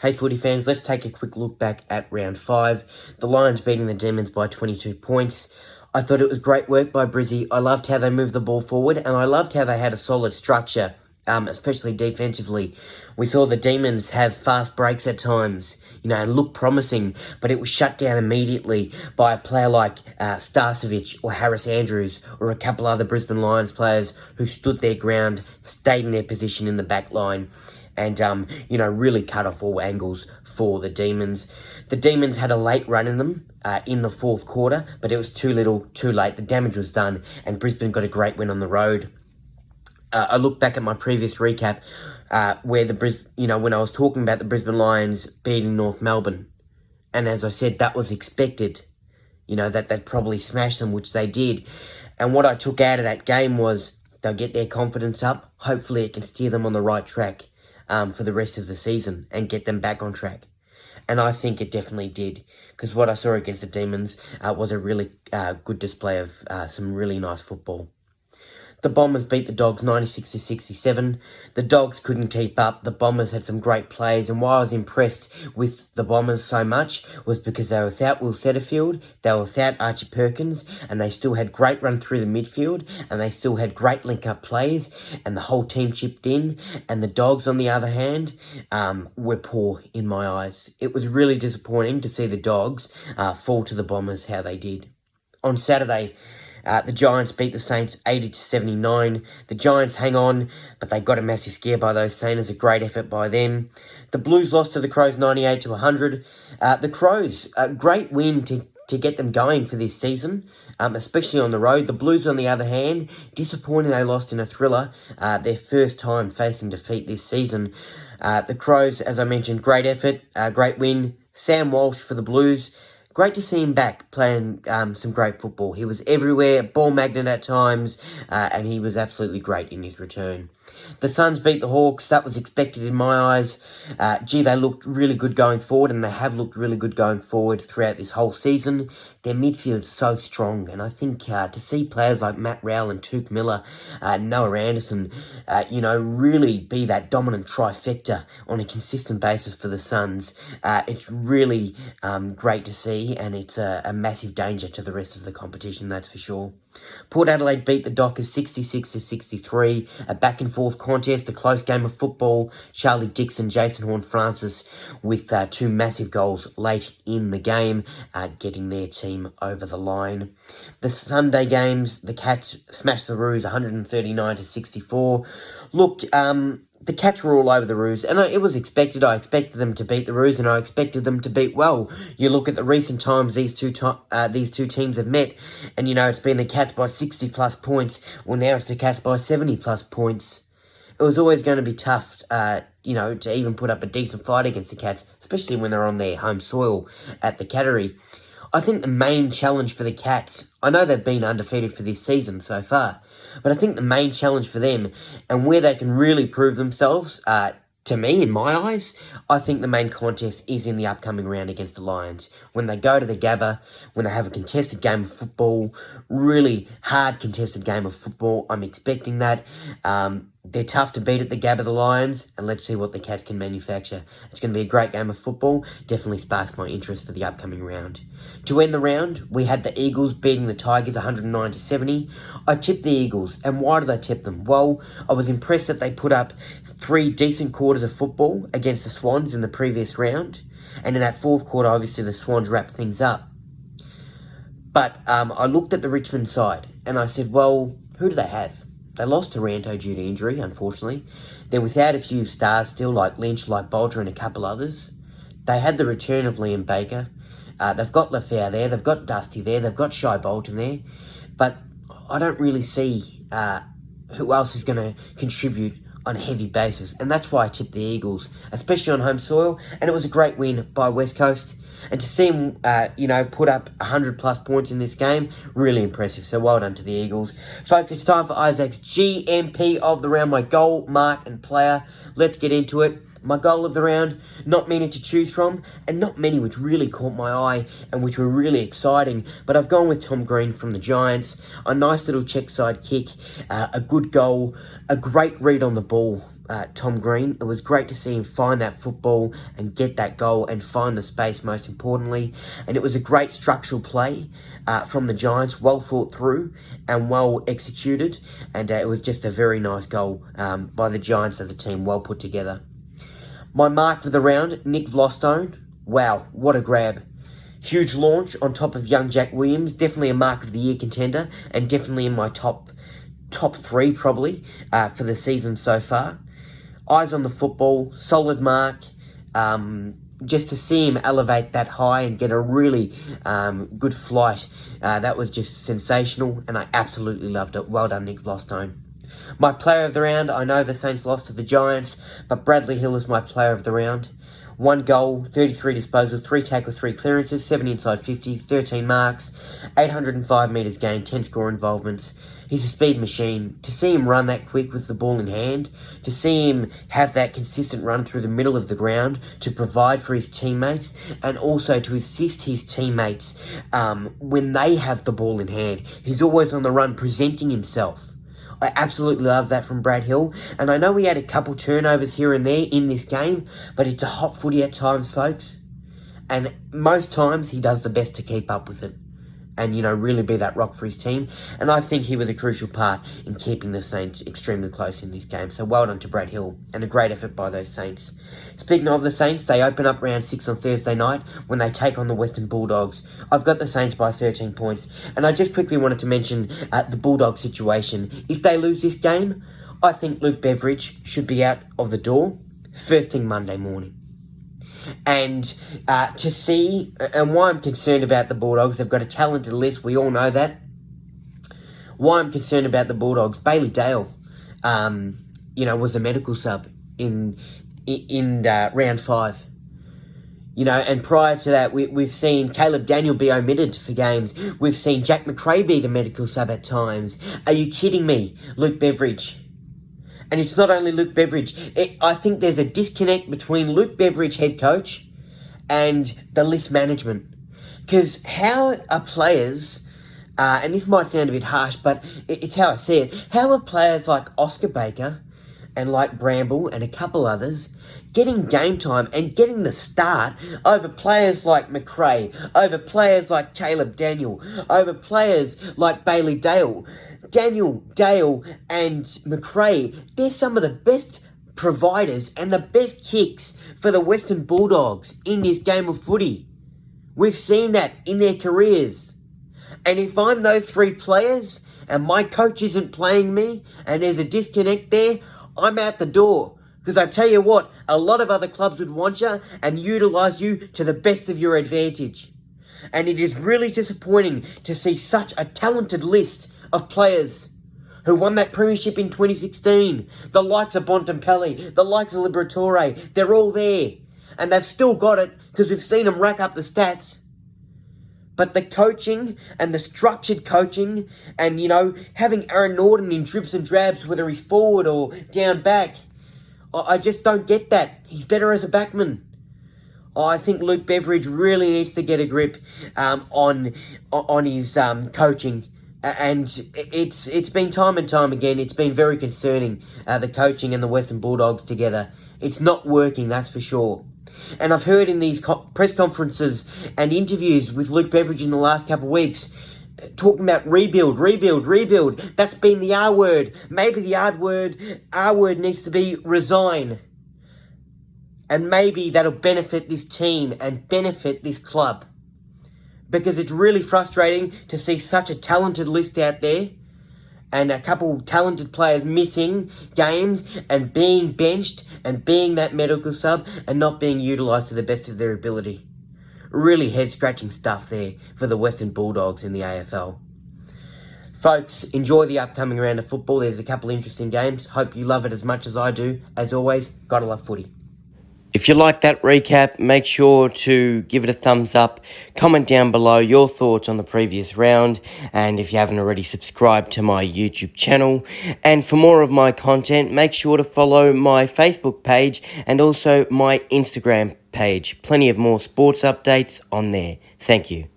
Hey footy fans, let's take a quick look back at round 5. The Lions beating the Demons by 22 points. I thought it was great work by Brizzy. I loved how they moved the ball forward, and I loved how they had a solid structure, especially defensively. We saw the Demons have fast breaks at times, and look promising, but it was shut down immediately by a player like Starcevic or Harris Andrews or a couple other Brisbane Lions players who stood their ground, stayed in their position in the back line, and, really cut off all angles for the Demons. The Demons had a late run in them in the fourth quarter, but it was too little, too late. The damage was done, and Brisbane got a great win on the road. I look back at my previous recap where when I was talking about the Brisbane Lions beating North Melbourne, and as I said, that was expected, that they'd probably smash them, which they did. And what I took out of that game was they'll get their confidence up. Hopefully it can steer them on the right track for the rest of the season and get them back on track. And I think it definitely did, because what I saw against the Demons was a really good display of some really nice football. The Bombers beat the Dogs 96-67. The Dogs couldn't keep up. The Bombers had some great plays, and why I was impressed with the Bombers so much was because they were without Will Setterfield, they were without Archie Perkins, and they still had great run through the midfield, and they still had great link-up plays, and the whole team chipped in. And the Dogs, on the other hand, were poor in my eyes. It was really disappointing to see the Dogs fall to the Bombers how they did. On Saturday, the Giants beat the Saints 80-79. The Giants hang on, but they got a massive scare by those Saints. A great effort by them. The Blues lost to the Crows 98-100. The Crows, a great win to get them going for this season, especially on the road. The Blues, on the other hand, disappointing they lost in a thriller, their first time facing defeat this season. The Crows, as I mentioned, great effort, great win. Sam Walsh for the Blues. Great to see him back playing some great football. He was everywhere, ball magnet at times, and he was absolutely great in his return. The Suns beat the Hawks. That was expected in my eyes. They looked really good going forward, and they have looked really good going forward throughout this whole season. Their midfield's so strong, and I think to see players like Matt Rowell and Tuke Miller, Noah Anderson, really be that dominant trifecta on a consistent basis for the Suns, it's really great to see, and it's a massive danger to the rest of the competition, that's for sure. Port Adelaide beat the Dockers 66-63, a back-and-forth contest, a close game of football. Charlie Dixon, Jason Horne-Francis with two massive goals late in the game, getting their team over the line. The Sunday games, the Cats smashed the Roos 139-64. Look, the Cats were all over the Roos, and it was expected. I expected them to beat the Roos, and I expected them to beat well. You look at the recent times these two teams have met, and it's been the Cats by 60-plus points. Well, now it's the Cats by 70-plus points. It was always going to be tough, to even put up a decent fight against the Cats, especially when they're on their home soil at the Cattery. I think the main challenge for the Cats, I know they've been undefeated for this season so far, but I think the main challenge for them, and where they can really prove themselves, to me, in my eyes, I think the main contest is in the upcoming round against the Lions. When they go to the Gabba, when they have a contested game of football, really hard contested game of football, I'm expecting that. They're tough to beat at the Gabba, the Lions, and let's see what the Cats can manufacture. It's going to be a great game of football. Definitely sparks my interest for the upcoming round. To end the round, we had the Eagles beating the Tigers 109-70. I tipped the Eagles, and why did I tip them? Well, I was impressed that they put up 3 decent quarters of football against the Swans in the previous round, and in that fourth quarter, obviously, the Swans wrapped things up. But I looked at the Richmond side, and I said, well, who do they have? They lost to Ranto due to injury, unfortunately. They're without a few stars still, like Lynch, like Bolger, and a couple others. They had the return of Liam Baker. They've got Lafau there, they've got Dusty there, they've got Shai Bolton there. But I don't really see who else is going to contribute on a heavy basis. And that's why I tipped the Eagles, especially on home soil. And it was a great win by West Coast. And to see them, put up 100-plus points in this game, really impressive. So well done to the Eagles. Folks, it's time for Isaac's GMP of the round, my goal, mark, and player. Let's get into it. My goal of the round, not many to choose from, and not many which really caught my eye and which were really exciting, but I've gone with Tom Green from the Giants. A nice little check side kick, a good goal, a great read on the ball. Tom Green, it was great to see him find that football and get that goal and find the space, most importantly. And it was a great structural play from the Giants, well thought through and well executed. And it was just a very nice goal by the Giants as a team, well put together. My mark for the round, Nick Vlostone. Wow, what a grab. Huge launch on top of young Jack Williams. Definitely a mark of the year contender and definitely in my top three probably for the season so far. Eyes on the football, solid mark. Just to see him elevate that high and get a really good flight, that was just sensational and I absolutely loved it. Well done, Nick Vlostone. My player of the round, I know the Saints lost to the Giants, but Bradley Hill is my player of the round. 1 goal, 33 disposals, 3 tackles, 3 clearances, 7 inside 50, 13 marks, 805 metres gained, 10 score involvements. He's a speed machine. To see him run that quick with the ball in hand, to see him have that consistent run through the middle of the ground to provide for his teammates and also to assist his teammates when they have the ball in hand. He's always on the run presenting himself. I absolutely love that from Brad Hill. And I know he had a couple turnovers here and there in this game, but it's a hot footy at times, folks. And most times he does the best to keep up with it and, really be that rock for his team. And I think he was a crucial part in keeping the Saints extremely close in this game. So well done to Brad Hill and a great effort by those Saints. Speaking of the Saints, they open up round 6 on Thursday night when they take on the Western Bulldogs. I've got the Saints by 13 points. And I just quickly wanted to mention the Bulldogs situation. If they lose this game, I think Luke Beveridge should be out of the door first thing Monday morning. And to see, and why I'm concerned about the Bulldogs, they've got a talented list, we all know that. Why I'm concerned about the Bulldogs, Bailey Dale, was a medical sub in round 5. And prior to that, we've seen Caleb Daniel be omitted for games. We've seen Jack McRae be the medical sub at times. Are you kidding me? Luke Beveridge. And it's not only Luke Beveridge. I think there's a disconnect between Luke Beveridge, head coach, and the list management. Because how are players, and this might sound a bit harsh, but it's how I see it, how are players like Oscar Baker and like Bramble and a couple others getting game time and getting the start over players like McRae, over players like Caleb Daniel, over players like Bailey Dale? Daniel, Dale and McRae, they're some of the best providers and the best kicks for the Western Bulldogs in this game of footy. We've seen that in their careers. And if I'm those 3 players and my coach isn't playing me and there's a disconnect there, I'm out the door. Because I tell you what, a lot of other clubs would want you and utilise you to the best of your advantage. And it is really disappointing to see such a talented list of players who won that premiership in 2016. The likes of Bontempelli, the likes of Liberatore, they're all there. And they've still got it because we've seen them rack up the stats. But the coaching and the structured coaching and, having Aaron Norton in drips and drabs, whether he's forward or down back, I just don't get that. He's better as a backman. I think Luke Beveridge really needs to get a grip on his coaching. And it's been time and time again, it's been very concerning, the coaching and the Western Bulldogs together. It's not working, that's for sure. And I've heard in these press conferences and interviews with Luke Beveridge in the last couple of weeks, talking about rebuild. That's been the R word. Maybe the R word needs to be resign. And maybe that'll benefit this team and benefit this club. Because it's really frustrating to see such a talented list out there and a couple talented players missing games and being benched and being that medical sub and not being utilised to the best of their ability. Really head-scratching stuff there for the Western Bulldogs in the AFL. Folks, enjoy the upcoming round of football. There's a couple interesting games. Hope you love it as much as I do. As always, gotta love footy. If you like that recap, make sure to give it a thumbs up, comment down below your thoughts on the previous round, and if you haven't already, subscribe to my YouTube channel. And for more of my content, make sure to follow my Facebook page and also my Instagram page. Plenty of more sports updates on there. Thank you.